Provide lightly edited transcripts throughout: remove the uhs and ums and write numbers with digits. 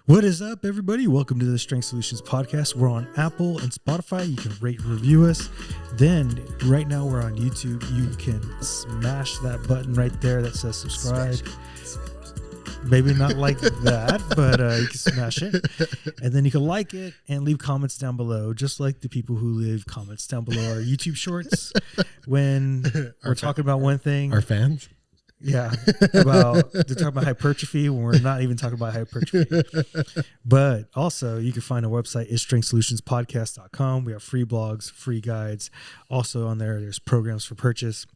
What is up, everybody? Welcome to the Strength Solutions Podcast. We're on Apple and Spotify. You can rate and review us. Then, right now, we're on YouTube. You can smash that button right there that says subscribe. Maybe not like that, but you can smash it. And then you can like it and leave comments down below, just like the people who leave comments down below our YouTube shorts when we're talking about one thing. Our fans? Yeah, they're talking about hypertrophy when we're not even talking about hypertrophy. But also, you can find our website is strengthsolutionspodcast.com. We have free blogs, free guides. Also on there's programs for purchase.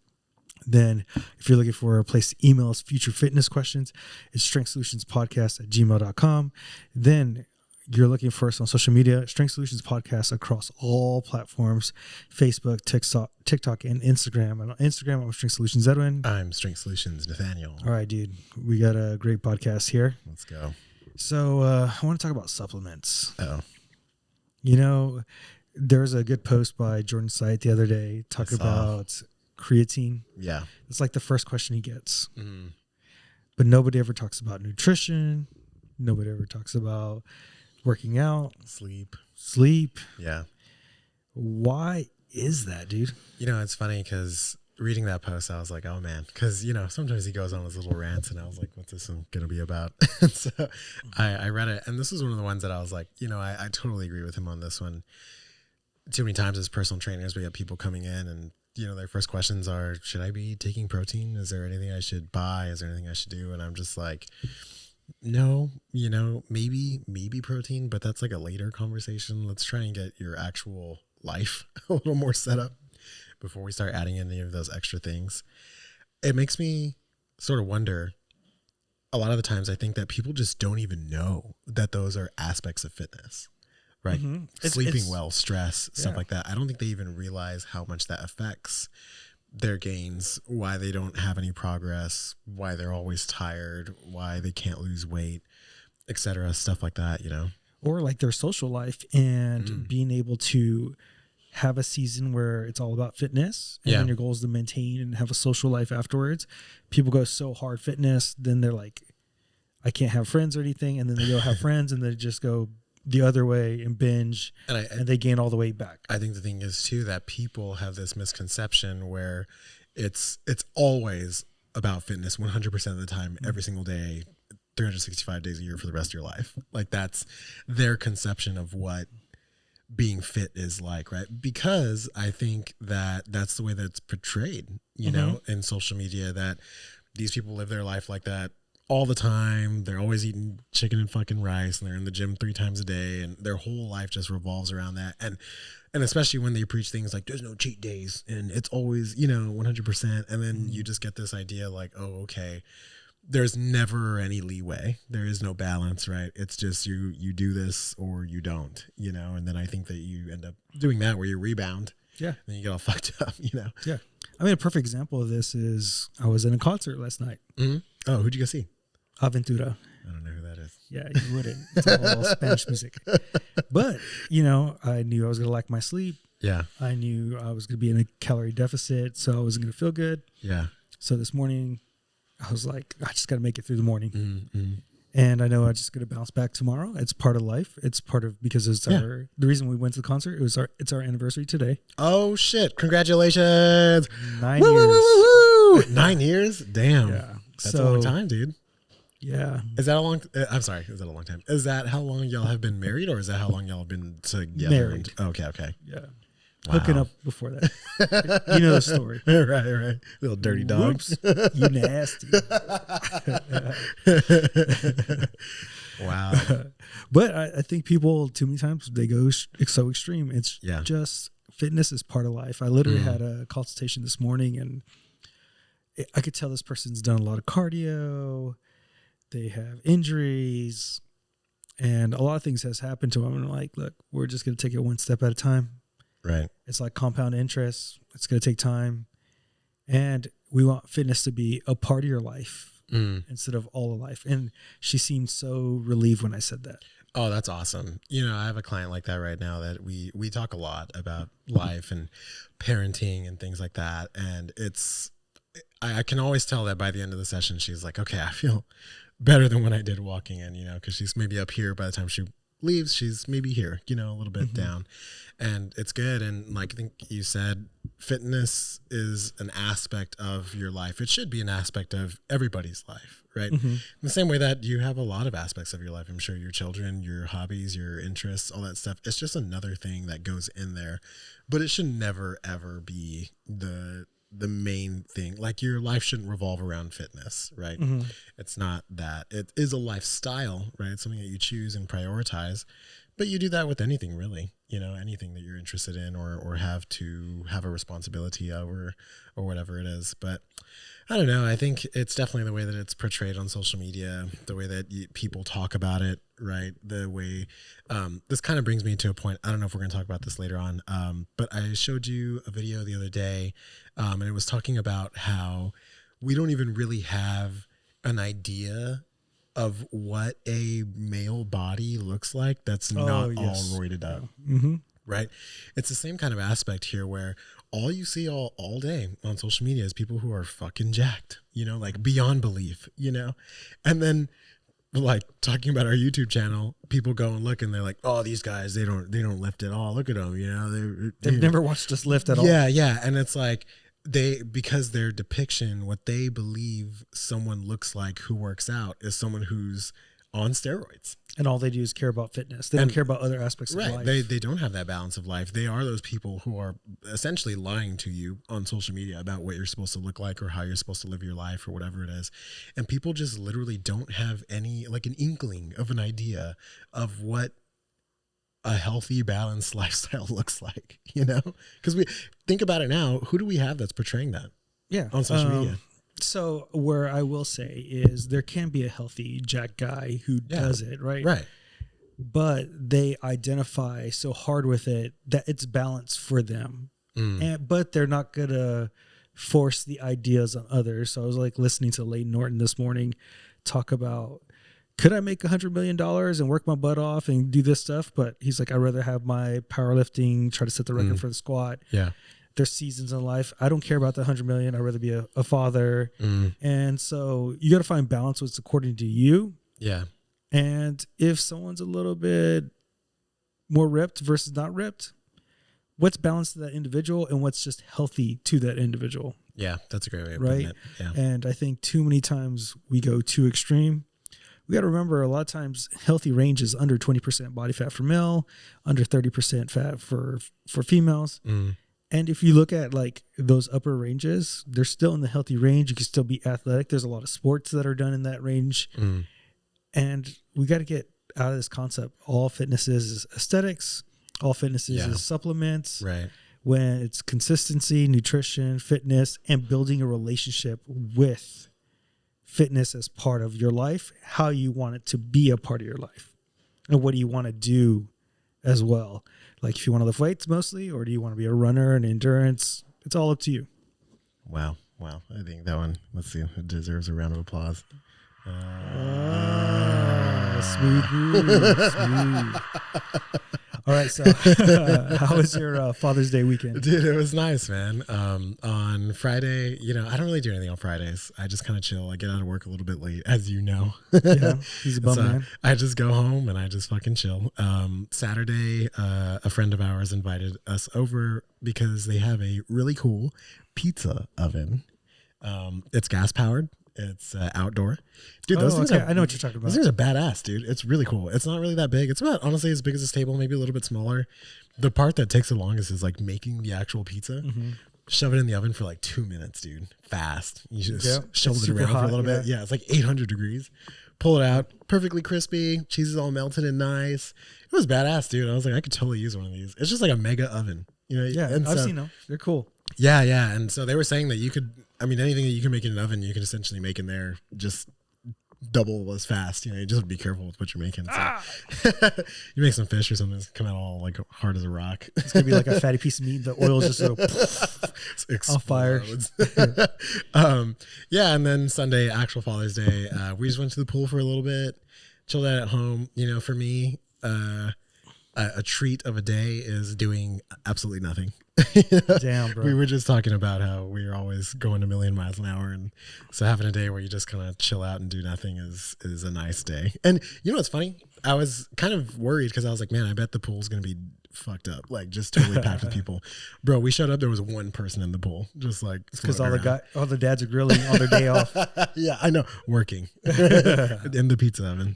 Then if you're looking for a place to email us future fitness questions, it's strengthsolutionspodcast@gmail.com. Then you're looking for us on social media, Strength Solutions Podcast across all platforms, Facebook, TikTok, and Instagram. And on Instagram, I'm Strength Solutions Edwin. I'm Strength Solutions Nathaniel. All right, dude. We got a great podcast here. Let's go. So I want to talk about supplements. Oh. You know, there was a good post by Jordan Site the other day talking about creatine. Yeah. It's like the first question he gets. Mm-hmm. But nobody ever talks about nutrition. Nobody ever talks about working out, sleep. Yeah. Why is that, dude? You know, it's funny because reading that post, I was like, oh man, because sometimes he goes on his little rants, and I was like, what's this one gonna be about? And so I read it, and this was one of the ones that I was like, I totally agree with him on this one. Too many times as personal trainers, we have people coming in, and their first questions are, should I be taking protein? Is there anything I should buy? Is there anything I should do? And I'm just like, no, maybe protein, but that's like a later conversation. Let's try and get your actual life a little more set up before we start adding in any of those extra things. It makes me sort of wonder, a lot of the times I think that people just don't even know that those are aspects of fitness, right? Mm-hmm. Sleeping well, stress, stuff like that. I don't think they even realize how much that affects their gains, why they don't have any progress, why they're always tired, why they can't lose weight, etc. Stuff like that, Or like their social life and being able to have a season where it's all about fitness and then your goal is to maintain and have a social life afterwards. People go so hard fitness, then they're like, I can't have friends or anything. And then they go have friends and they just go the other way and binge and they gain all the weight back. I think the thing is too that people have this misconception where it's always about fitness 100% of the time, every single day, 365 days a year for the rest of your life. Like that's their conception of what being fit is like, right? Because I think that that's the way that it's portrayed, in social media, that these people live their life like that all the time. They're always eating chicken and fucking rice, and they're in the gym 3 times a day, and their whole life just revolves around that. And especially when they preach things like there's no cheat days and it's always, 100%. And then you just get this idea like, oh, okay, there's never any leeway. There is no balance, right? It's just you do this or you don't, and then I think that you end up doing that where you rebound. Yeah. And you get all fucked up, Yeah. I mean, a perfect example of this is I was in a concert last night. Mm-hmm. Oh, who'd you go see? Aventura. I don't know who that is. Yeah, you wouldn't. It's all Spanish music. But, I knew I was going to lack my sleep. Yeah. I knew I was going to be in a calorie deficit, so I wasn't going to feel good. Yeah. So this morning, I was like, I just got to make it through the morning. Mm-hmm. And I know I'm just going to bounce back tomorrow. It's part of life. It's part of, because it's the reason we went to the concert, it's our anniversary today. Oh, shit. Congratulations. 9 years. Woo. 9 years? Damn. Yeah. That's a long time, dude. Yeah. Is that a long I'm sorry. Is that a long time? Is that how long y'all have been married, or is that how long y'all have been together? Married. Okay. Yeah. Wow. Hooking up before that. You know the story. Right. Little dirty dogs. You nasty. Wow. But I think people, too many times, they go so extreme. It's just fitness is part of life. I literally had a consultation this morning, and I could tell this person's done a lot of cardio. They have injuries, and a lot of things has happened to them. And I'm like, look, we're just going to take it one step at a time. Right. It's like compound interest. It's going to take time. And we want fitness to be a part of your life instead of all of life. And she seemed so relieved when I said that. Oh, that's awesome. I have a client like that right now that we talk a lot about life and parenting and things like that. And I can always tell that by the end of the session, she's like, okay, I feel better than when I did walking in, because she's maybe up here by the time she leaves, she's maybe here, a little bit down, and it's good. And like I think you said, fitness is an aspect of your life. It should be an aspect of everybody's life, right? In the same way that you have a lot of aspects of your life. I'm sure your children, your hobbies, your interests, all that stuff. It's just another thing that goes in there, but it should never ever be the main thing. Like your life shouldn't revolve around fitness, right? It's not that. It is a lifestyle, right? It's something that you choose and prioritize, but you do that with anything really, anything that you're interested in or have to have a responsibility over or whatever it is. But I don't know. I think it's definitely the way that it's portrayed on social media, the way that people talk about it, right? The way, this kind of brings me to a point. I don't know if we're going to talk about this later on, but I showed you a video the other day, and it was talking about how we don't even really have an idea of what a male body looks like that's not all roided up, right? It's the same kind of aspect here where all you see all day on social media is people who are fucking jacked, like beyond belief, and then like talking about our YouTube channel, people go and look and they're like, oh, these guys, they don't lift at all. Look at them, they've never watched us lift at all. Yeah. And it's like because their depiction, what they believe someone looks like who works out is someone who's on steroids. And all they do is care about fitness. They don't care about other aspects of life. They don't have that balance of life. They are those people who are essentially lying to you on social media about what you're supposed to look like or how you're supposed to live your life or whatever it is. And people just literally don't have any, like an inkling of an idea of what a healthy, balanced lifestyle looks like, because we think about it now. Who do we have that's portraying that? Yeah. On social media. So where I will say is there can be a healthy jack guy who does it, right? Right. But they identify so hard with it that it's balanced for them. But they're not going to force the ideas on others. So I was like listening to Layton Norton this morning talk about, could I make $100 million and work my butt off and do this stuff? But he's like, I'd rather have my powerlifting, try to set the record for the squat. Yeah. There's seasons in life. I don't care about the 100 million. I'd rather be a father. And so you got to find balance what's according to you. Yeah. And if someone's a little bit more ripped versus not ripped, what's balanced to that individual and what's just healthy to that individual. Yeah. That's a great way of putting it. Yeah. And I think too many times we go too extreme. We got to remember a lot of times healthy range is under 20% body fat for male, under 30% fat for females. And if you look at like those upper ranges, they're still in the healthy range. You can still be athletic. There's a lot of sports that are done in that range. And we got to get out of this concept. All fitness is aesthetics. All fitness is supplements. Right. When it's consistency, nutrition, fitness, and building a relationship with fitness as part of your life, how you want it to be a part of your life. And what do you want to do as well? Like if you want to lift weights mostly, or do you want to be a runner and endurance? It's all up to you. Wow. I think that one, let's see, it deserves a round of applause. Smooth. All right. So how was your Father's Day weekend? Dude, it was nice, man. On Friday, I don't really do anything on Fridays. I just kind of chill. I get out of work a little bit late, as you know. Yeah, he's a bum man. I just go home and I just fucking chill. Saturday, a friend of ours invited us over because they have a really cool pizza oven. It's gas powered. It's outdoor. Dude, those things I know what you're talking about. Those things are badass, dude. It's really cool. It's not really that big. It's about, honestly, as big as this table, maybe a little bit smaller. The part that takes the longest is like making the actual pizza. Shove it in the oven for like 2 minutes, dude. Fast. You just shovel it around for a little bit. Yeah, it's like 800 degrees. Pull it out. Perfectly crispy. Cheese is all melted and nice. It was badass, dude. I was like, I could totally use one of these. It's just like a mega oven. Yeah, I've seen them. They're cool. Yeah. And so they were saying that you could, anything that you can make in an oven, you can essentially make in there just double as fast. You just be careful with what you're making. So. You make some fish or something, it's come out all like hard as a rock. It's gonna be like a fatty piece of meat. The oil's just so off fire. Yeah, and then Sunday, actual Father's Day, we just went to the pool for a little bit, chilled out at home. For me, a treat of a day is doing absolutely nothing. Damn, bro. We were just talking about how we are always going a million miles an hour, and so having a day where you just kind of chill out and do nothing is a nice day. And you know what's funny? I was kind of worried because I was like, man, I bet the pool's gonna be fucked up, like just totally packed with people. Bro, we showed up, there was one person in the pool, just like because all the dads are grilling on their day off. Yeah, I know, working in the pizza oven.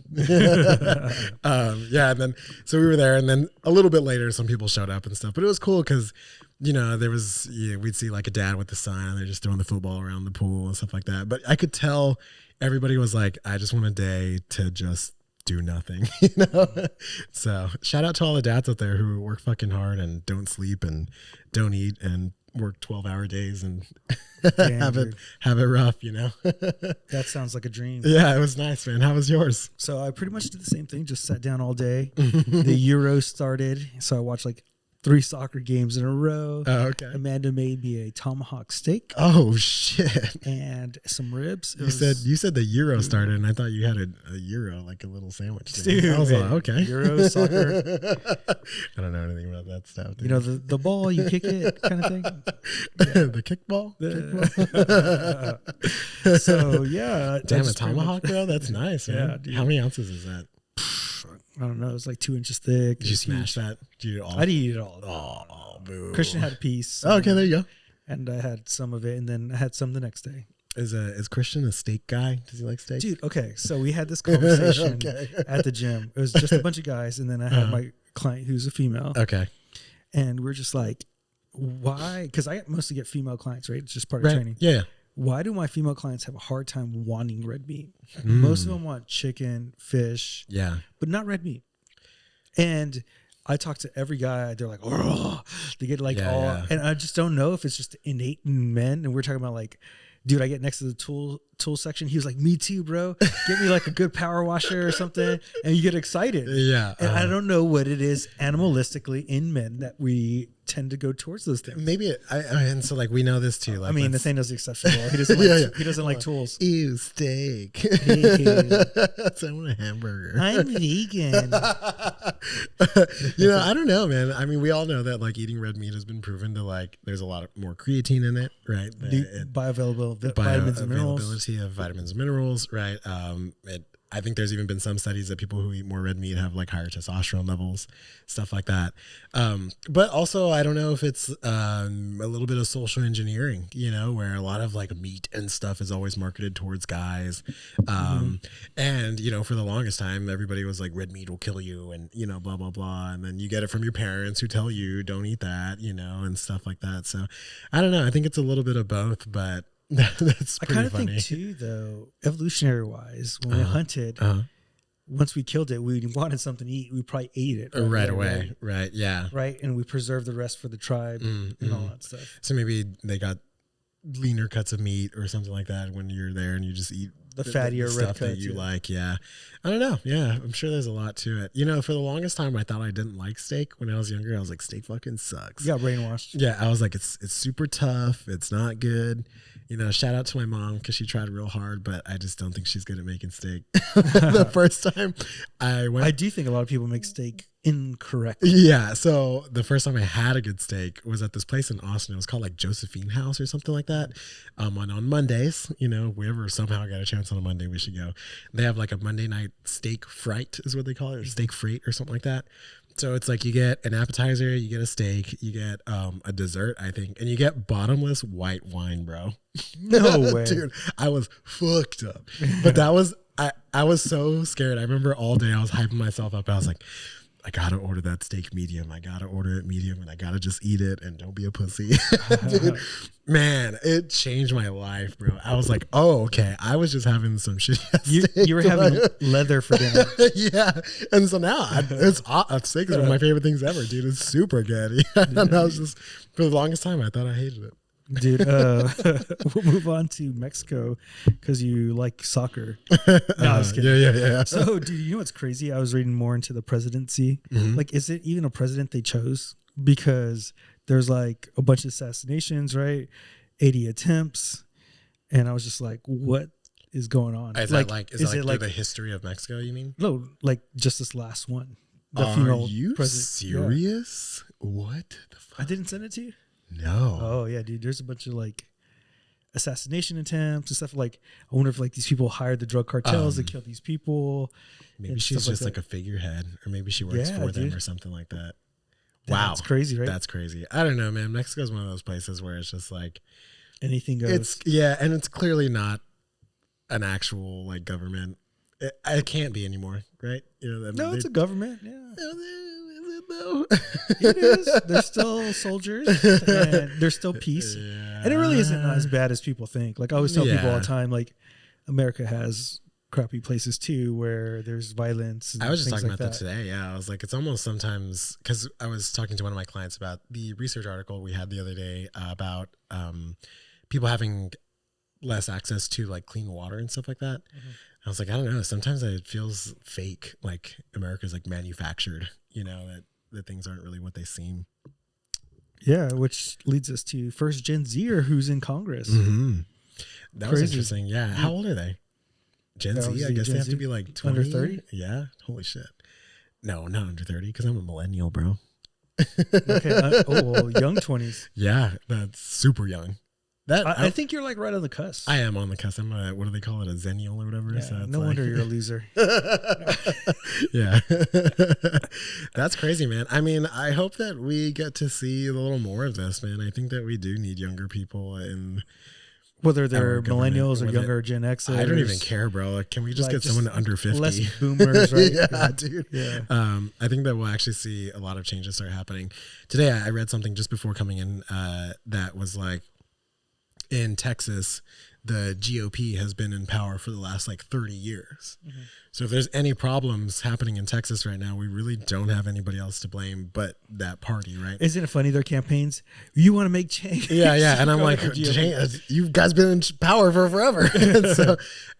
Yeah, and then so we were there, and then a little bit later some people showed up and stuff, but it was cool because there was we'd see like a dad with the son, and they're just throwing the football around the pool and stuff like that. But I could tell everybody was like, I just want a day to just do nothing, So shout out to all the dads out there who work fucking hard and don't sleep and don't eat and work 12-hour days and have it rough, That sounds like a dream. Yeah, it was nice, man. How was yours? So I pretty much did the same thing, just sat down all day. The Euro started, so I watched like 3 soccer games in a row. Oh, okay. Amanda made me a tomahawk steak. Oh shit! And some ribs. You said the Euro started, and I thought you had a Euro, like a little sandwich thing. Dude, I was like, okay. Euro soccer. I don't know anything about that stuff. Dude. The ball, you kick it kind of thing. Yeah. The kickball. So yeah. Damn, a tomahawk, bro. That's nice, man. Yeah, dude. How many ounces is that? I don't know. It was like 2 inches thick. Did you smash that? Did you eat it all? I didn't eat it all. Oh, boo. Christian had a piece. Oh, okay, there you go. And I had some of it, and then I had some the next day. Is Christian a steak guy? Does he like steak? Dude, okay. So we had this conversation at the gym. It was just a bunch of guys, and then I had my client who's a female. Okay. And we're just like, why? Because I mostly get female clients, right? It's just part of training. Yeah. Why do my female clients have a hard time wanting red meat? Most of them want chicken, fish, but not red meat. And I talk to every guy, they're like, oh, they get like and I just don't know if it's just innate in men. And we're talking about like, dude, I get next to the tool section. He was like, me too, bro. Get me like a good power washer or something. And you get excited. Yeah. And I don't know what it is animalistically in men that we tend to go towards those things. Maybe and so like we know this too. Like, I mean, Nathaniel's the exception. He doesn't like he doesn't like tools. Ew, steak. I want a hamburger. I'm vegan. I don't know, man. I mean, we all know that like eating red meat has been proven to like there's a lot of more creatine in it, right? Bioavailability vitamins and minerals. Availability of vitamins and minerals, right? I think there's even been some studies that people who eat more red meat have like higher testosterone levels, stuff like that. But also, I don't know if it's a little bit of social engineering, where a lot of like meat and stuff is always marketed towards guys. And, for the longest time, everybody was like, red meat will kill you and, blah, blah, blah. And then you get it from your parents who tell you don't eat that, and stuff like that. So I don't know. I think it's a little bit of both, but that's pretty funny. I kind of think too, though, evolutionary wise, when we hunted, once we killed it, we wanted something to eat. We probably ate it right away. Right. Yeah. Right. And we preserved the rest for the tribe and all that stuff. So maybe they got leaner cuts of meat or something like that when you're there and you just eat the fattier the red stuff that you like. Yeah. I don't know. Yeah. I'm sure there's a lot to it. For the longest time, I thought I didn't like steak when I was younger. I was like, steak fucking sucks. You got brainwashed. Yeah. I was like, it's super tough. It's not good. Shout out to my mom because she tried real hard, but I just don't think she's good at making steak. The first time I do think a lot of people make steak incorrectly. Yeah. So the first time I had a good steak was at this place in Austin. It was called like Josephine House or something like that. On Mondays, we ever somehow got a chance on a Monday, we should go. They have like a Monday night steak fright is what they call it, or steak freight or something like that. So it's like you get an appetizer, you get a steak, you get a dessert, I think, and you get bottomless white wine, bro. No way. Dude, I was fucked up. But that was, I was so scared. I remember all day I was hyping myself up. I was like, I gotta order that steak medium. I gotta order it medium, and I gotta just eat it and don't be a pussy. Dude, man, it changed my life, bro. I was like, oh, okay. I was just having some shit. You were having leather for dinner. Yeah. And so now steak is one of my favorite things ever, dude. It's super good. And I was just, for the longest time, I thought I hated it. Dude, we'll move on to Mexico because you like soccer. No, I was kidding. Yeah. So, dude, you know what's crazy? I was reading more into the presidency. Like, is it even a president they chose? Because there's like a bunch of assassinations, right? 80 attempts. And I was just like, what is going on? Is it like the history of Mexico, you mean? No, like just this last one. The female Are you president. serious? Yeah. What the fuck? I didn't send it to you? No. Oh, yeah, dude. There's a bunch of like assassination attempts and stuff. Like, I wonder if like these people hired the drug cartels to kill these people. Maybe she's just like a figurehead, or maybe she works for them or something like that. Wow. That's crazy, right? That's crazy. I don't know, man. Mexico's one of those places where it's just like anything goes. And it's clearly not an actual like government. It can't be anymore, right? You know, no, it's a government. Yeah. No. It is. They're still soldiers and there's still peace. Yeah. And it really isn't as bad as people think. Like I always tell people all the time, like America has crappy places too where there's violence. I was just talking about that today. Yeah. I was like, it's almost sometimes because I was talking to one of my clients about the research article we had the other day about people having less access to like clean water and stuff like that. Mm-hmm. I was like, I don't know. Sometimes it feels fake, like America's like manufactured, you know, that things aren't really what they seem. Yeah, which leads us to first Gen Zer who's in Congress. Mm-hmm. That was interesting. Yeah. How old are they? Gen Z? I guess they have to be like 20. Under 30? Yeah. Holy shit. No, not under 30 because I'm a millennial, bro. Okay. Young 20s. Yeah, that's super young. I think you're like right on the cusp. I am on the cusp. I'm what do they call it? A zennial or whatever. Yeah, so no wonder you're a loser. Yeah. That's crazy, man. I mean, I hope that we get to see a little more of this, man. I think that we do need younger people in whether they're millennials or younger Gen Xers. I don't even care, bro. Like, can we just get someone under 50? Less boomers, right? Yeah, dude. Yeah. I think that we'll actually see a lot of changes start happening. Today, I read something just before coming in that was like, in Texas, the GOP has been in power for the last like 30 years. Mm-hmm. So if there's any problems happening in Texas right now, we really don't have anybody else to blame but that party, right? Isn't it funny, their campaigns? You want to make change. Yeah. And I'm like, you guys been in power for forever.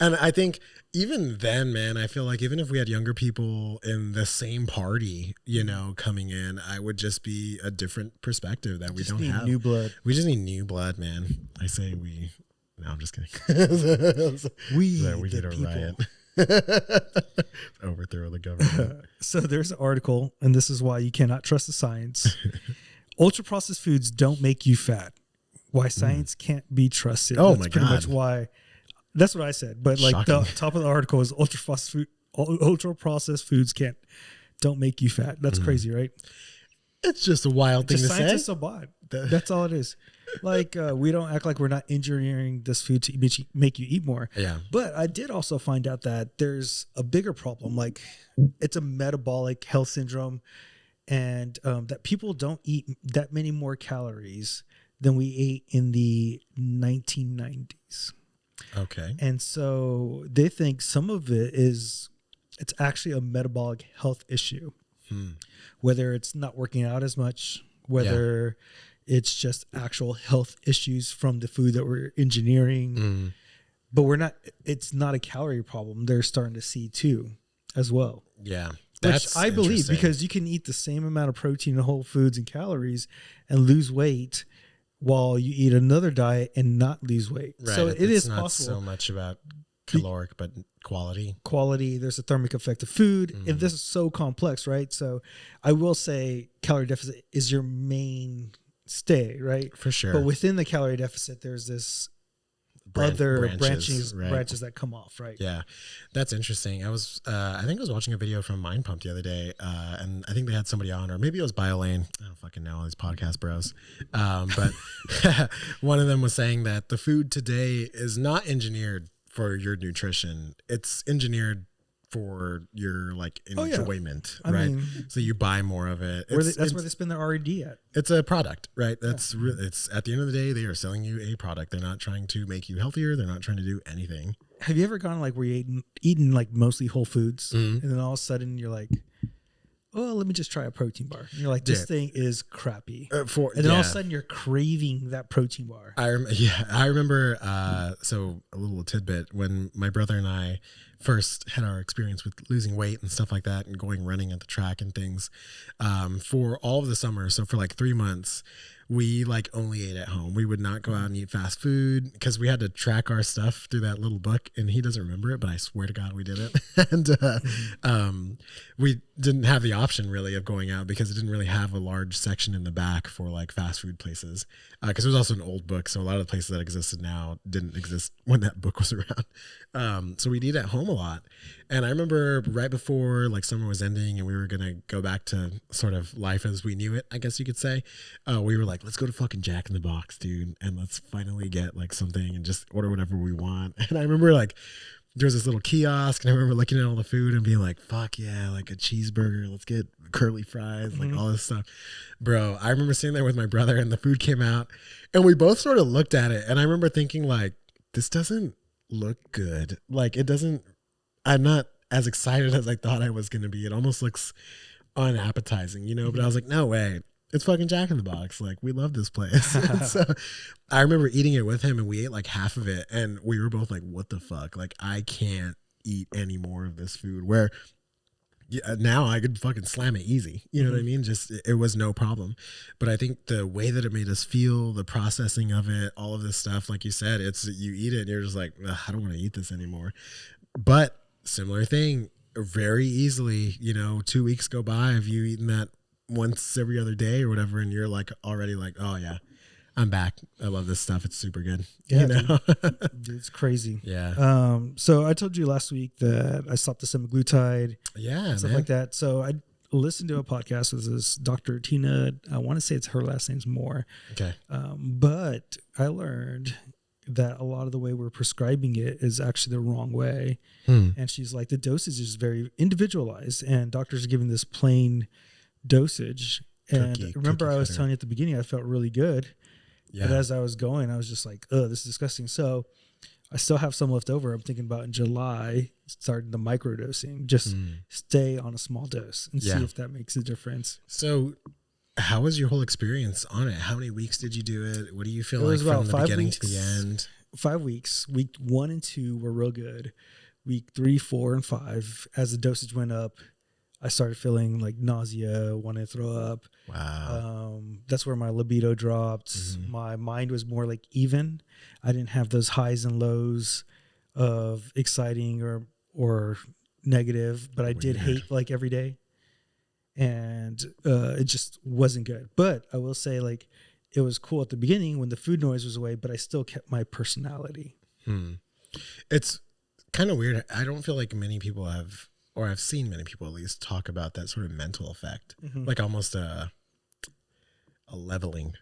and I think even then, man, I feel like even if we had younger people in the same party, you know, coming in, I would just be a different perspective that we don't have. New blood. We just need new blood, man. I say we. No, I'm just kidding. We need a riot. Overthrow the government. So there's an article, and this is why you cannot trust the science. Ultra processed foods don't make you fat. Why science can't be trusted. Oh, That's my pretty God. much why. That's what I said. But like the top of the article is ultra processed foods don't make you fat. That's crazy, right? It's just a wild thing to say. Scientists are bad. That's all it is. Like we don't act like we're not engineering this food to make you eat more. Yeah. But I did also find out that there's a bigger problem. Like it's a metabolic health syndrome, and that people don't eat that many more calories than we ate in the 1990s. Okay. And so they think some of it's actually a metabolic health issue, whether it's not working out as much, whether it's just actual health issues from the food that we're engineering, but it's not a calorie problem. They're starting to see too as well. Yeah. Which I believe, because you can eat the same amount of protein and whole foods and calories and lose weight while you eat another diet and not lose weight. Right. So it is possible. It's not so much about caloric, but quality. There's a thermic effect of food. And this is so complex, right? So I will say calorie deficit is your main stay, right? For sure. But within the calorie deficit, there's this other branches that come off, right? Yeah, that's interesting. I think I was watching a video from Mind Pump the other day, and I think they had somebody on, or maybe it was BioLane. I don't fucking know, all these podcast bros. But one of them was saying that the food today is not engineered for your nutrition. It's engineered for your like enjoyment, right? So you buy more of it. That's where they spend their R&D at. It's a product, right? That's it's at the end of the day, they are selling you a product. They're not trying to make you healthier. They're not trying to do anything. Have you ever gone like where you eaten like mostly whole foods, and then all of a sudden you're like, oh, let me just try a protein bar. And you're like, this thing is crappy. And then all of a sudden you're craving that protein bar. I remember, so a little tidbit, when my brother and I first had our experience with losing weight and stuff like that and going running at the track and things, for all of the summer. So for like 3 months, we like only ate at home. We would not go out and eat fast food because we had to track our stuff through that little book, and he doesn't remember it, but I swear to God we did it. And we didn't have the option really of going out because it didn't really have a large section in the back for like fast food places. Because it was also an old book, so a lot of the places that existed now didn't exist when that book was around. So we'd eat at home a lot. And I remember right before like summer was ending and we were gonna go back to sort of life as we knew it, I guess you could say. We were like, let's go to fucking Jack in the Box, dude, and let's finally get like something and just order whatever we want. And I remember like there was this little kiosk, and I remember looking at all the food and being like, fuck yeah, like a cheeseburger, let's get curly fries, like all this stuff. Bro, I remember sitting there with my brother and the food came out and we both sort of looked at it, and I remember thinking like, this doesn't look good. Like it doesn't, I'm not as excited as I thought I was going to be. It almost looks unappetizing, you know, but I was like, no way. It's fucking Jack in the Box. Like, we love this place. So I remember eating it with him, and we ate like half of it, and we were both like, what the fuck? Like, I can't eat any more of this food, where now I could fucking slam it easy. You know what I mean? Just, it was no problem. But I think the way that it made us feel, the processing of it, all of this stuff, like you said, it's, you eat it and you're just like, I don't want to eat this anymore. But similar thing, very easily, you know, 2 weeks go by of you eating that once every other day or whatever, and you're like already like, oh yeah, I'm back. I love this stuff. It's super good. Yeah, you know? dude, it's crazy. Yeah. So I told you last week that I stopped the semaglutide, yeah, stuff like that. So I listened to a podcast with this Dr. Tina. I want to say it's her last name's Moore. Okay. But I learned that a lot of the way we're prescribing it is actually the wrong way. And she's like, the dosage is very individualized, and doctors are giving this plain dosage. And remember, I was telling you at the beginning, I felt really good. Yeah. But as I was going, I was just like, oh, this is disgusting. So I still have some left over. I'm thinking about in July, starting the microdosing, just stay on a small dose and see if that makes a difference. So how was your whole experience on it? How many weeks did you do it? What do you feel like from the beginning to the end? 5 weeks. Week 1 and 2 were real good. Week 3, 4, and 5, as the dosage went up, I started feeling like nausea, wanting to throw up. Wow. That's where my libido dropped. My mind was more like even. I didn't have those highs and lows of exciting or negative, but I did hate like every day. And it just wasn't good. But I will say, like, it was cool at the beginning when the food noise was away, but I still kept my personality. It's kind of weird. I don't feel like many people have, or I've seen many people at least, talk about that sort of mental effect, like almost a leveling,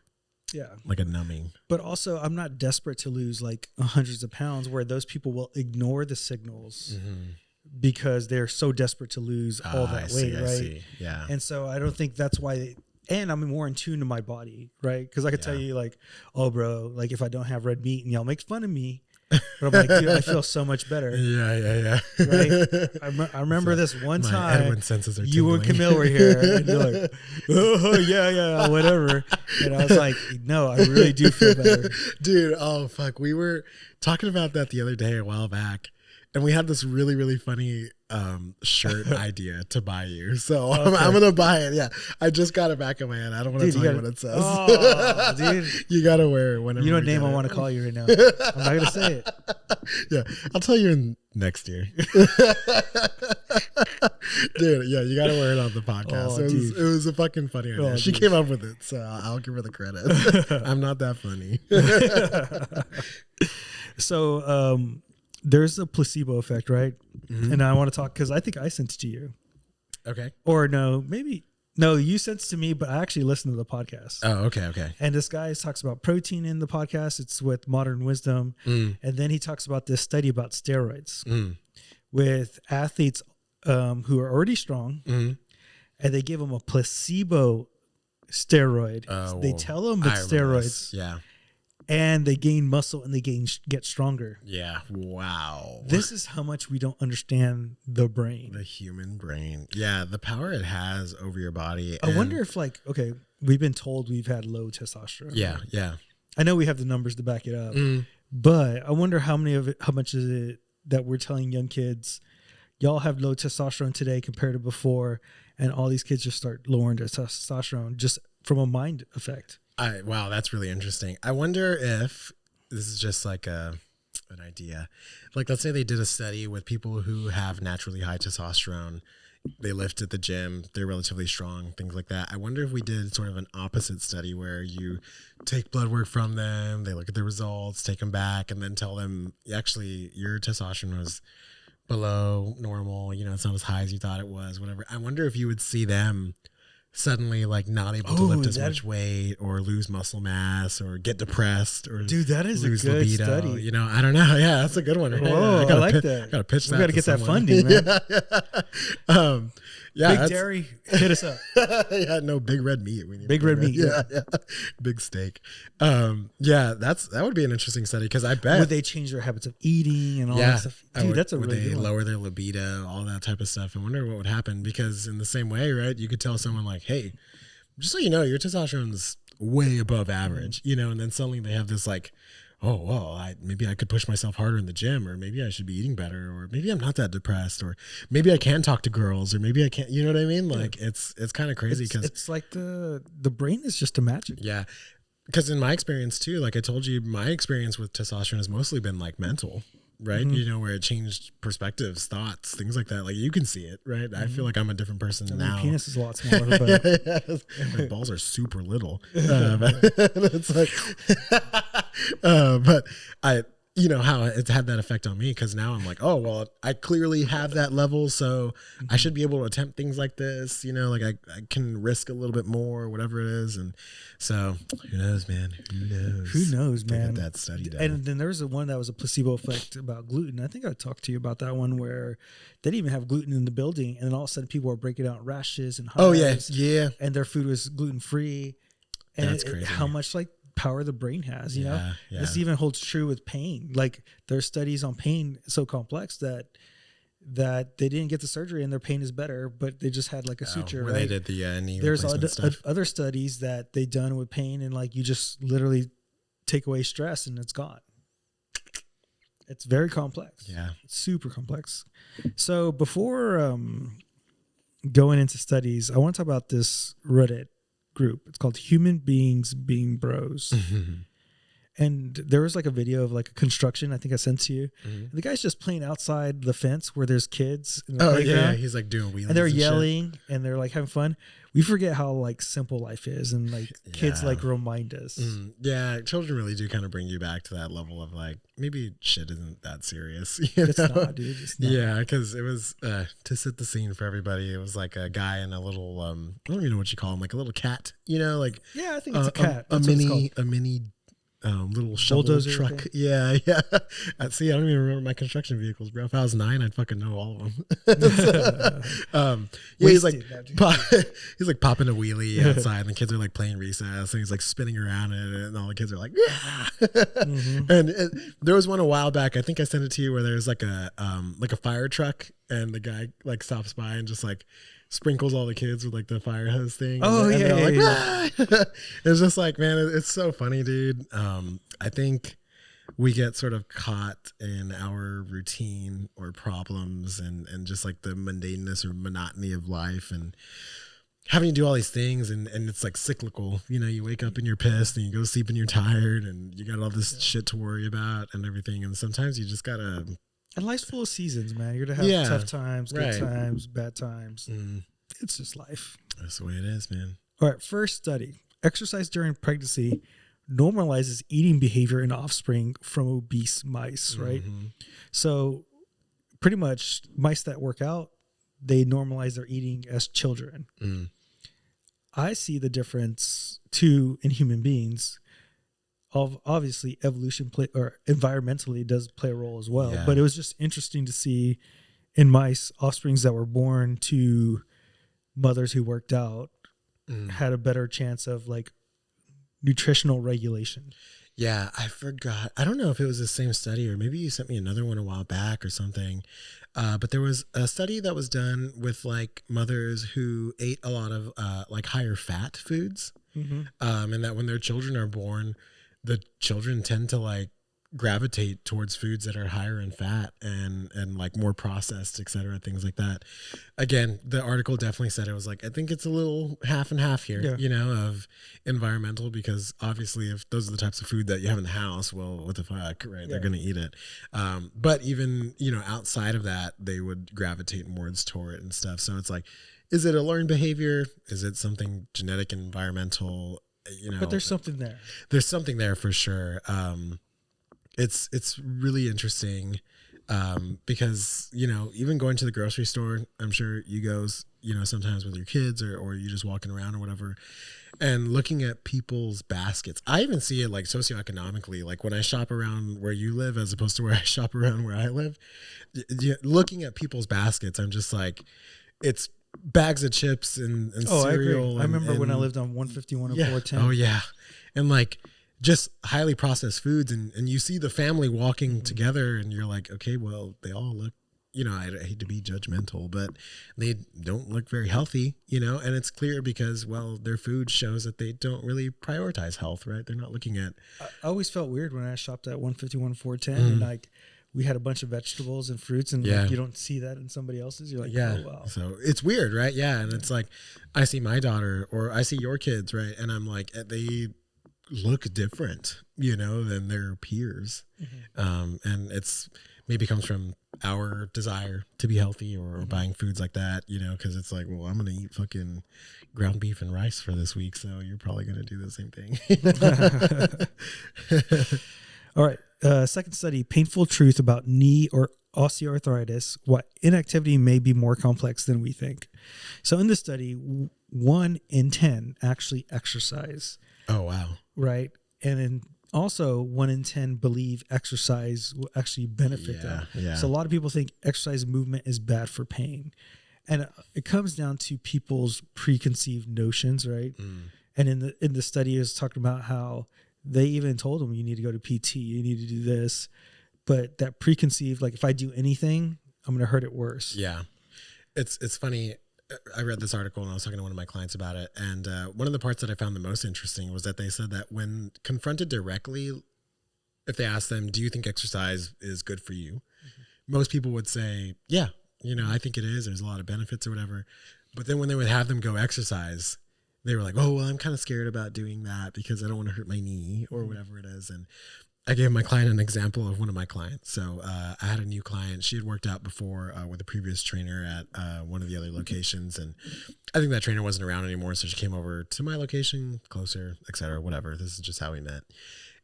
like a numbing. But also, I'm not desperate to lose like hundreds of pounds, where those people will ignore the signals because they're so desperate to lose all that weight, right? I see. Yeah. And so I don't think that's why. And I'm more in tune to my body, right? Because I could tell you, like, oh, bro, like if I don't have red meat and y'all make fun of me, but I'm like, dude, I feel so much better. Yeah. Right? I remember this one time, Edwin senses are you and Camille were here, and you're like, oh, yeah, whatever. And I was like, no, I really do feel better. Dude, oh, fuck. We were talking about that the other day, a while back, and we had this really, really funny shirt idea to buy you. So I'm going to buy it. Yeah. I just got it back in my head. I don't want to tell you what it says. Oh, dude. You got to wear it whenever. You know what name I want to call you right now. I'm not going to say it. Yeah. I'll tell you in next year. Dude, yeah, you got to wear it on the podcast. It was a fucking funny idea. She came up with it, so I'll give her the credit. I'm not that funny. So, there's a placebo effect, right? And I want to talk because I think I sent it to you. Okay. Or no, maybe no, you sent it to me, but I actually listened to the podcast. Oh, okay. And this guy talks about protein in the podcast. It's with Modern Wisdom. And then he talks about this study about steroids with athletes who are already strong, and they give them a placebo steroid. They tell them it's steroids. Yeah. And they gain muscle and they get stronger. Yeah. Wow. This is how much we don't understand the brain. The human brain. Yeah. The power it has over your body. I wonder if, like, okay, we've been told we've had low testosterone. Yeah. Right? Yeah. I know we have the numbers to back it up, but I wonder how much is it that we're telling young kids, y'all have low testosterone today compared to before, and all these kids just start lowering their testosterone just from a mind effect. Wow, that's really interesting. I wonder if this is just like an idea. Like, let's say they did a study with people who have naturally high testosterone. They lift at the gym, they're relatively strong, things like that. I wonder if we did sort of an opposite study where you take blood work from them, they look at the results, take them back, and then tell them, actually, your testosterone was below normal, you know, it's not as high as you thought it was, whatever. I wonder if you would see them suddenly like not able to lift as much weight or lose muscle mass or get depressed or dude, that is lose a good libido. study. You know, I don't know. Yeah, that's a good one. Whoa, I like that. I gotta pitch that. We gotta get that funding, man. Yeah, Big Dairy, hit us up. Yeah, no, big red meat. We need big red meat. Yeah. Big steak. Yeah, that would be an interesting study because I bet would they change their habits of eating and all that stuff? Dude, that's a would really they good one. lower their libido, all that type of stuff. I wonder what would happen because in the same way, right? You could tell someone like, hey, just so you know, your testosterone's way above average, you know, and then suddenly they have this like, oh, well, maybe I could push myself harder in the gym, or maybe I should be eating better, or maybe I'm not that depressed, or maybe I can talk to girls, or maybe I can't, you know what I mean? Like it's kind of crazy because it's like the brain is just a magic. Yeah. Because in my experience too, like I told you, my experience with testosterone has mostly been like mental, right? You know, where it changed perspectives, thoughts, things like that. Like you can see it, right? I feel like I'm a different person now. My penis is a lot smaller, but my balls are super little. It's like, but you know how it's had that effect on me because now I'm like, oh, well, I clearly have that level, so I should be able to attempt things like this, you know, like I can risk a little bit more, whatever it is. And so who knows, man? Who knows, man? Get that study done. And then there's one that was a placebo effect about gluten. I think I talked to you about that one where they didn't even have gluten in the building, and then all of a sudden people were breaking out rashes and hives. Oh yeah, and their food was gluten free. And that's crazy. How much like power the brain has, you know. This even holds true with pain. Like there's studies on pain so complex that they didn't get the surgery and their pain is better, but they just had like a suture. Where right? they did the knee There's replacement stuff. other studies that they done with pain, and like you just literally take away stress and it's gone. It's very complex. Yeah, it's super complex. So before going into studies, I want to talk about this Reddit group. It's called Human Beings Being Bros. And there was like a video of like a construction I think I sent to you. The guy's just playing outside the fence where there's kids. Yeah, he's like doing wheelies and they're yelling and they're like having fun. We forget how like simple life is, and like kids like remind us. Yeah, children really do kind of bring you back to that level of like maybe shit isn't that serious. It's not, dude. It's not. Yeah, because it was to set the scene for everybody. It was like a guy in a little I don't even know what you call him, like a little cat. You know, like yeah, I think it's a cat. A mini little shovel bulldozer truck. thing. Yeah. See, I don't even remember my construction vehicles, bro. If I was 9, I'd fucking know all of them. He's like he's like popping a wheelie outside, and the kids are like playing recess, and he's like spinning around in it, and all the kids are like, yeah. And there was one a while back. I think I sent it to you where there's like a fire truck, and the guy like stops by and just like sprinkles all the kids with like the fire hose thing. Oh, and yeah. Like, it's just like, man, it's so funny, dude. I think we get sort of caught in our routine or problems and just like the mundaneness or monotony of life and having to do all these things. And it's like cyclical, you know, you wake up and you're pissed and you go to sleep and you're tired and you got all this shit to worry about and everything. And sometimes you just gotta, and life's full of seasons, man. You're gonna have tough times, good times, bad times. It's just life. That's the way it is, man. All right. First study: exercise during pregnancy normalizes eating behavior in offspring from obese mice. Right. So, pretty much, mice that work out, they normalize their eating as children. I see the difference too in human beings. Obviously evolution or environmentally does play a role as well, but it was just interesting to see in mice offsprings that were born to mothers who worked out had a better chance of like nutritional regulation. Yeah, I forgot. I don't know if it was the same study or maybe you sent me another one a while back or something. But there was a study that was done with like mothers who ate a lot of like higher fat foods, and that when their children are born, the children tend to like gravitate towards foods that are higher in fat and like more processed, et cetera, things like that. Again, the article definitely said, it was like, I think it's a little half and half here, you know, of environmental, because obviously if those are the types of food that you have in the house, well, what the fuck, right? They're going to eat it. But even, you know, outside of that, they would gravitate more toward it and stuff. So it's like, is it a learned behavior? Is it something genetic and environmental? You know, but there's something there. There's something there for sure. It's really interesting because, you know, even going to the grocery store, I'm sure you goes, you know, sometimes with your kids or you just walking around or whatever, and looking at people's baskets. I even see it like socioeconomically, like when I shop around where you live as opposed to where I shop around where I live, looking at people's baskets, I'm just like, it's bags of chips and cereal. I remember when I lived on 151 and 410. Oh yeah. And like, just highly processed foods, and you see the family walking together, and you're like, okay, well, they all look, you know, I hate to be judgmental, but they don't look very healthy, you know, and it's clear because, well, their food shows that they don't really prioritize health, right? They're not looking at. I always felt weird when I shopped at 151 410 and like we had a bunch of vegetables and fruits, and like, you don't see that in somebody else's. You're like, oh wow. So it's weird, right? Yeah, and it's like, I see my daughter or I see your kids, right, and I'm like, they look different, you know, than their peers. And it's maybe comes from our desire to be healthy or buying foods like that, you know, because it's like, well, I'm going to eat fucking ground beef and rice for this week, so you're probably going to do the same thing. All right. Second study, painful truth about knee or osteoarthritis, what inactivity may be more complex than we think. So in this study, 1 in 10 actually exercise. Oh, wow. Right. And then also 1 in 10 believe exercise will actually benefit them. Yeah. So a lot of people think exercise movement is bad for pain. And it comes down to people's preconceived notions, right? And in the study, it was talking about how they even told them, you need to go to PT, you need to do this. But that preconceived, like if I do anything, I'm going to hurt it worse. Yeah. It's funny. I read this article and I was talking to one of my clients about it. And one of the parts that I found the most interesting was that they said that when confronted directly, if they asked them, do you think exercise is good for you? Most people would say, yeah, you know, I think it is. There's a lot of benefits or whatever. But then when they would have them go exercise, they were like, oh, well, I'm kind of scared about doing that because I don't want to hurt my knee or whatever it is. And I gave my client an example of one of my clients. So I had a new client. She had worked out before with a previous trainer at one of the other locations. And I think that trainer wasn't around anymore. So she came over to my location, closer, et cetera, whatever. This is just how we met.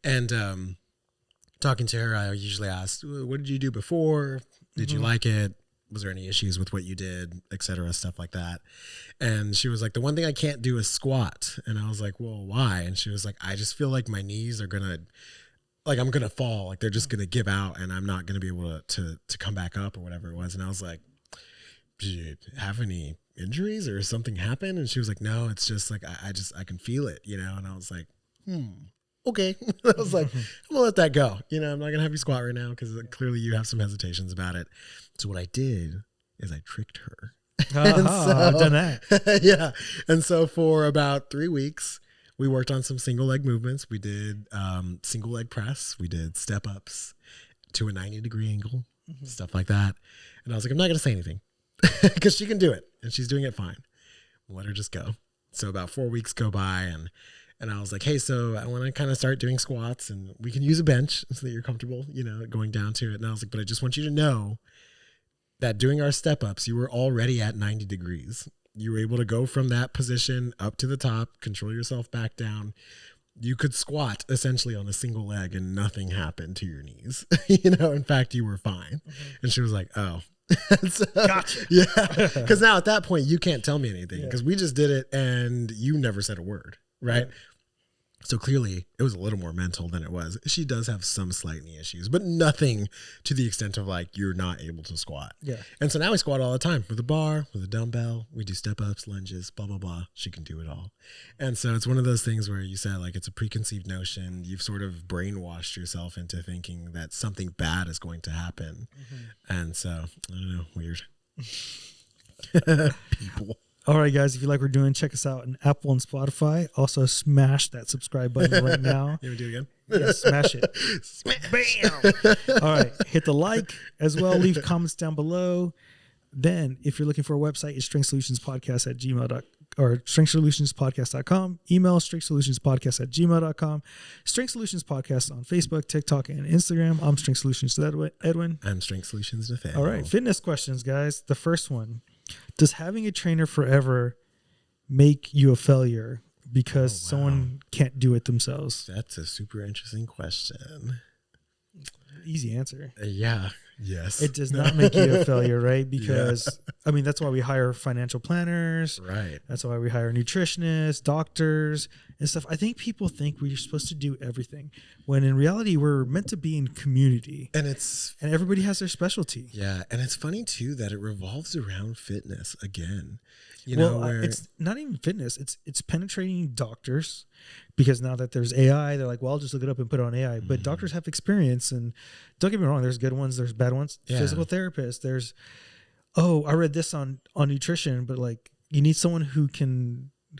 And talking to her, I usually ask, what did you do before? Did you like it? Was there any issues with what you did, et cetera, stuff like that? And she was like, the one thing I can't do is squat. And I was like, well, why? And she was like, I just feel like my knees are going to, like I'm going to fall, like they're just going to give out and I'm not going to be able to come back up or whatever it was. And I was like, did you have any injuries or something happen? And she was like, no, it's just like, I can feel it, you know? And I was like, okay. I was like, I'm gonna let that go. You know, I'm not going to have you squat right now because clearly you have some hesitations about it. So what I did is I tricked her. I've done that. Yeah. And so for about 3 weeks, we worked on some single leg movements. We did single leg press. We did step ups to a 90-degree angle, stuff like that. And I was like, I'm not going to say anything because she can do it and she's doing it fine. Let her just go. So about 4 weeks go by and I was like, hey, so I want to kind of start doing squats and we can use a bench so that you're comfortable, you know, going down to it. And I was like, but I just want you to know that doing our step ups, you were already at 90 degrees. You were able to go from that position up to the top, control yourself back down. You could squat essentially on a single leg and nothing happened to your knees. You know, in fact, you were fine. And she was like, oh. So, gotcha. Yeah. Because now at that point, you can't tell me anything because we just did it and you never said a word. Right. So clearly it was a little more mental than it was. She does have some slight knee issues, but nothing to the extent of like, you're not able to squat. Yeah. And so now we squat all the time with a bar, with a dumbbell. We do step ups, lunges, blah, blah, blah. She can do it all. And so it's one of those things where you said like, it's a preconceived notion. You've sort of brainwashed yourself into thinking that something bad is going to happen. And so I don't know, weird. People. All right, guys, if you like what we're doing, check us out on Apple and Spotify. Also, smash that subscribe button right now. You want to do it again? Yeah, smash it. Bam. All right. Hit the like as well. Leave comments down below. Then, if you're looking for a website, it's strengthsolutionspodcast@gmail.com or strengthsolutionspodcast.com. Email strengthsolutionspodcast@gmail.com. Strength Solutions Podcast on Facebook, TikTok, and Instagram. I'm Strength Solutions Edwin. I'm Strength Solutions Nathaniel. All right. Fitness questions, guys. The first one. Does having a trainer forever make you a failure because someone can't do it themselves? That's a super interesting question. Easy answer. Yeah. Yes. It does not make you a failure, right? Because, I mean, that's why we hire financial planners. Right. That's why we hire nutritionists, doctors, and stuff. I think people think we're supposed to do everything, when in reality, we're meant to be in community. And everybody has their specialty. Yeah. And it's funny, too, that it revolves around fitness again. You know, it's not even fitness. It's penetrating doctors, because now that there's AI, they're like, well, I'll just look it up and put it on AI. But doctors have experience, and don't get me wrong, there's good ones, there's bad ones. Yeah. Physical therapists, there's, I read this on nutrition, but like you need someone who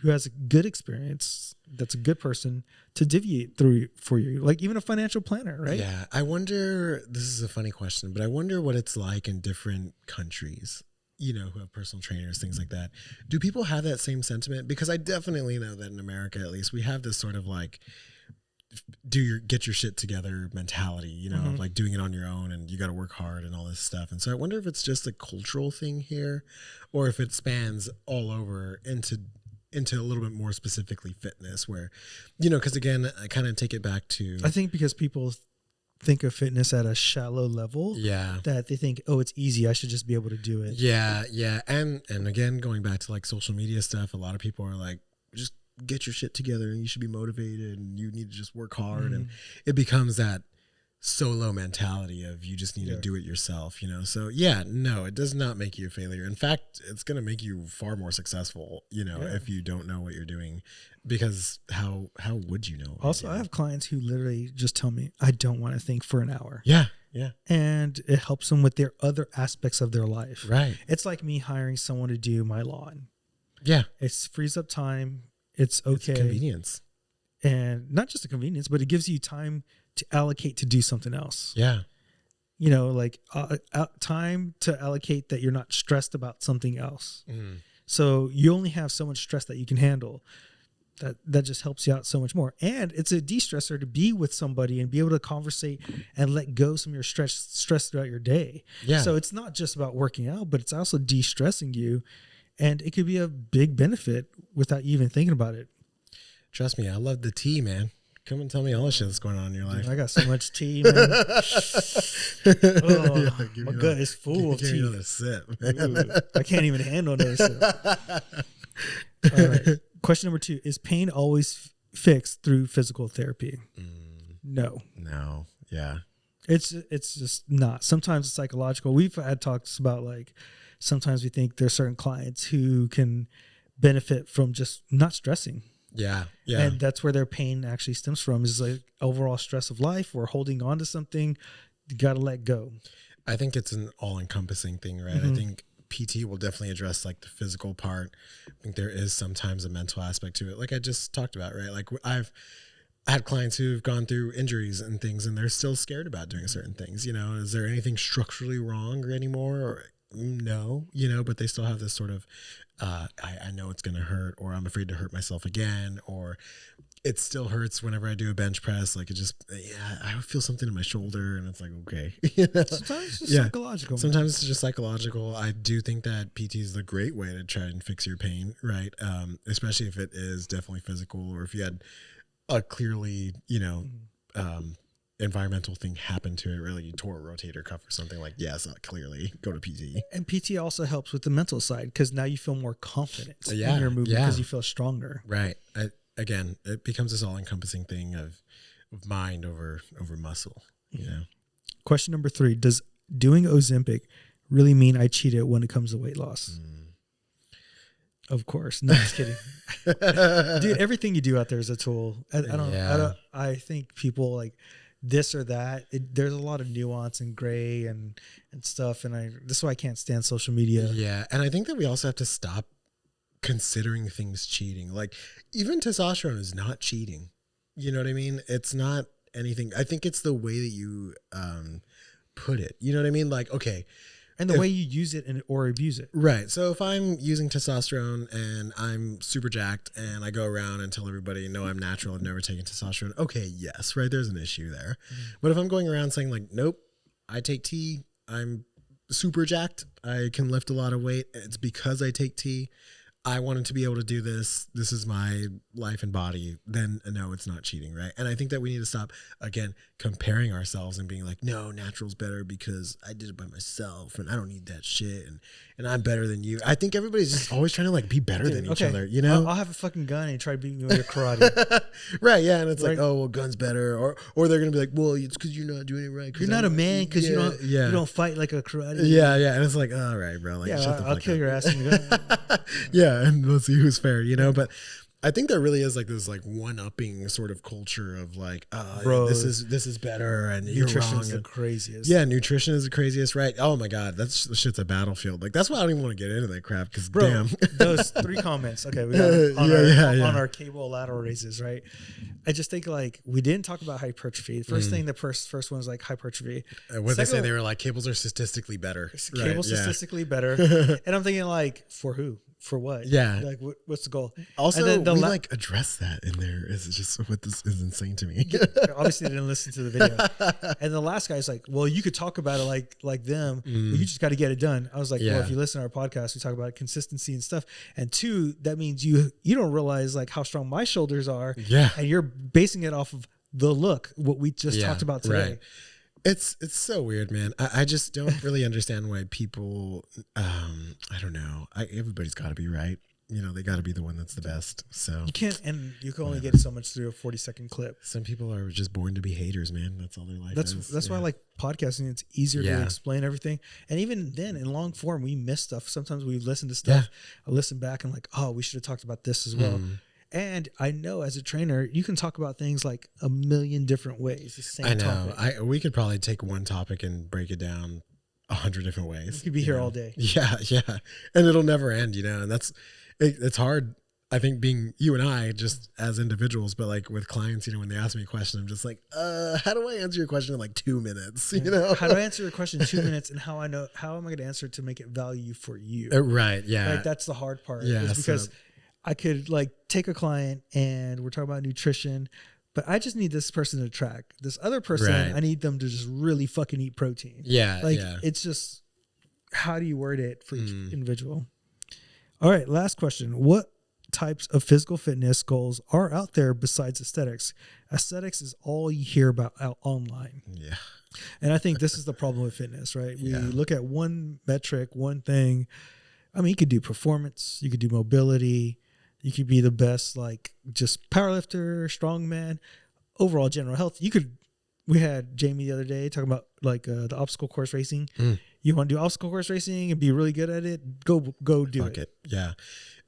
has a good experience, that's a good person to deviate through for you, like even a financial planner, right? Yeah. I wonder, this is a funny question, but I wonder what it's like in different countries, you know, who have personal trainers, things like that. Do people have that same sentiment? Because I definitely know that in America, at least, we have this sort of like, get your shit together mentality, you know, of like doing it on your own and you got to work hard and all this stuff. And so I wonder if it's just a cultural thing here, or if it spans all over into a little bit more specifically fitness, where, you know, because again, I kind of take it back to, I think because people think of fitness at a shallow level, that they think, it's easy, I should just be able to do it. Yeah. And again, going back to like social media stuff, a lot of people are like, just get your shit together and you should be motivated and you need to just work hard. And it becomes that solo mentality of you just need to do it yourself, you know? So no, it does not make you a failure. In fact, it's going to make you far more successful, you know, if you don't know what you're doing, because how would you know? Also, I have clients who literally just tell me, I don't want to think for an hour. Yeah. And it helps them with their other aspects of their life. Right. It's like me hiring someone to do my lawn. Yeah. It frees up time. It's okay. It's convenience. And not just a convenience, but it gives you time to allocate to do something else. Yeah. You know, like time to allocate that you're not stressed about something else. So you only have so much stress that you can handle. That just helps you out so much more. And it's a de-stressor to be with somebody and be able to conversate and let go some of your stress throughout your day. Yeah. So it's not just about working out, but it's also de-stressing you. And it could be a big benefit without you even thinking about it. Trust me, I love the tea, man. Come and tell me all the shit that's going on in your life. Dude, I got so much tea, man. My gut is full of tea. Give me another sip. Ooh, I can't even handle another sip. All right. Question number 2. Is pain always fixed through physical therapy? No. Yeah. It's just not. Sometimes it's psychological. We've had talks about like, sometimes we think there's certain clients who can benefit from just not stressing. Yeah. And that's where their pain actually stems from, is like overall stress of life or holding on to something. You got to let go. I think it's an all-encompassing thing, right? I think PT will definitely address like the physical part. I think there is sometimes a mental aspect to it. Like I just talked about, right? Like I've had clients who've gone through injuries and things, and they're still scared about doing certain things. You know, is there anything structurally wrong or anymore? Or no, you know, but they still have this sort of, I know it's going to hurt, or I'm afraid to hurt myself again, or it still hurts whenever I do a bench press. Like it just, I feel something in my shoulder and it's like, okay. Sometimes it's just psychological. Sometimes it's just psychological. I do think that PT is the great way to try and fix your pain, right? Especially if it is definitely physical, or if you had a clearly, you know, environmental thing happen to it, really you tore a rotator cuff or something, like, yes, clearly go to PT. And PT also helps with the mental side, because now you feel more confident in your movement because you feel stronger. Right. Again, it becomes this all-encompassing thing of mind over muscle. You know. Question number 3: does doing Ozempic really mean I cheated when it comes to weight loss? Of course. No, just kidding. Dude, everything you do out there is a tool. I think people like this or that. There's a lot of nuance and gray and stuff. And this is why I can't stand social media. Yeah. And I think that we also have to stop considering things cheating. Like even testosterone is not cheating. You know what I mean? It's not anything. I think it's the way that you put it. You know what I mean? Like, okay. And the way you use it or abuse it. Right. So if I'm using testosterone and I'm super jacked and I go around and tell everybody, no, I'm natural, I've never taken testosterone. Okay, yes, right. There's an issue there. But if I'm going around saying like, nope, I take tea, I'm super jacked, I can lift a lot of weight, it's because I take tea, I wanted to be able to do this, this is my life and body, then no, it's not cheating, right? And I think that we need to stop, again, comparing ourselves and being like, no, natural's better because I did it by myself and I don't need that shit and I'm better than you. I think everybody's just always trying to like be better than each other, you know? I'll have a fucking gun and try to beat me with your karate. Right, yeah, and it's like, oh, well, gun's better, or they're gonna be like, well, it's because you're not doing it right. You're not a man because you don't fight like a karate. Yeah, and it's like, all right, bro, like, yeah, shut the fuck I'll kill up. your ass in the gun. Yeah, and let's see who's fair, you know. But I think there really is like this like one-upping sort of culture of like, Bro, this is better and you're nutrition wrong. is the craziest. Yeah, nutrition is the craziest, right? Oh my god, that's shit's a battlefield. Like that's why I don't even want to get into that crap because damn, those 3 comments. Okay, we got on our cable lateral raises, right? I just think like we didn't talk about hypertrophy. The first thing, the first one was like hypertrophy. What they say, they were like cables are statistically better. Cables statistically better, and I'm thinking like for who? For what? Yeah. Like what's the goal? Also, and then we like address that in there. Is just what this is insane to me. Obviously, I didn't listen to the video. And the last guy's like, well, you could talk about it like them, but you just got to get it done. I was like, well, if you listen to our podcast, we talk about consistency and stuff. And 2, that means you don't realize like how strong my shoulders are. Yeah. And you're basing it off of the look, what we just talked about today. Right. It's so weird, man. I just don't really understand why people, I don't know. Everybody's got to be right. You know, they got to be the one that's the best. So you can't, and you can only get so much through a 40-second clip. Some people are just born to be haters, man. That's all their life is. That's why I like podcasting. It's easier to explain everything. And even then, in long form, we miss stuff. Sometimes we listen to stuff. I listen back and like, oh, we should have talked about this as well. And I know as a trainer, you can talk about things like a million different ways. The same topic. We could probably take one topic and break it down 100 different ways. We could be here all day. Yeah. And it'll never end, you know, and it's hard. I think being you and I just as individuals, but like with clients, you know, when they ask me a question, I'm just like, how do I answer your question in like 2 minutes? You know, how do I answer your question in 2 minutes, and how am I going to answer it to make it value for you? Right. Yeah. Right. That's the hard part. Yeah. Is because I could like take a client and we're talking about nutrition, but I just need this person to track. This other person, I need them to just really fucking eat protein. Yeah. Like it's just, how do you word it for each individual? All right. Last question. What types of physical fitness goals are out there besides aesthetics? Aesthetics is all you hear about out online. Yeah. And I think this is the problem with fitness, right? We look at one metric, one thing. I mean, you could do performance, you could do mobility, you could be the best, like just powerlifter, strongman, overall general health. We had Jamie the other day talking about like the obstacle course racing. You want to do obstacle course racing and be really good at it? Go do it. Yeah.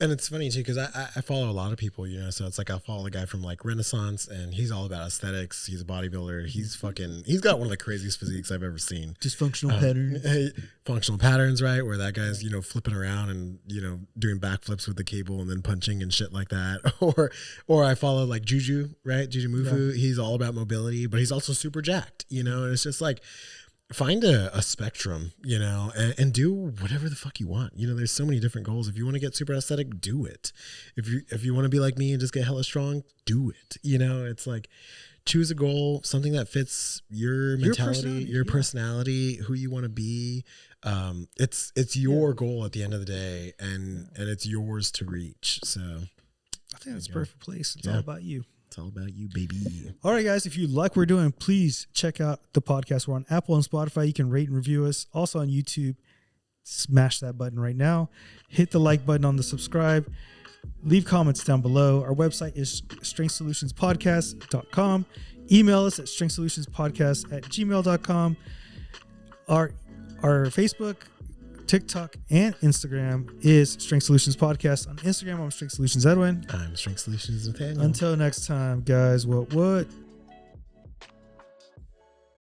And it's funny too, because I follow a lot of people, you know, so it's like I follow a guy from like Renaissance and he's all about aesthetics. He's a bodybuilder. He's got one of the craziest physiques I've ever seen. Just functional patterns. Functional patterns, right? Where that guy's, you know, flipping around and, you know, doing backflips with the cable and then punching and shit like that. Or I follow like Juju, right? Juju Mufu. Yeah. He's all about mobility, but he's also super jacked, you know, and it's just like, find a spectrum, you know, and do whatever the fuck you want. You know, there's so many different goals. If you want to get super aesthetic, do it. If you want to be like me and just get hella strong, do it. You know, it's like choose a goal, something that fits your mentality, your personality, who you want to be. It's your goal at the end of the day, and it's yours to reach. So I think that's a perfect place. It's all about you. It's all about you, baby. All right, guys. If you like what we're doing, please check out the podcast. We're on Apple and Spotify. You can rate and review us. Also on YouTube. Smash that button right now. Hit the like button on the subscribe. Leave comments down below. Our website is strengthsolutionspodcast.com. Email us at strengthsolutionspodcast@gmail.com. Our Facebook, TikTok, and Instagram is Strength Solutions Podcast. On Instagram, I'm Strength Solutions Edwin. I'm Strength Solutions Nathaniel. Until next time, guys, what?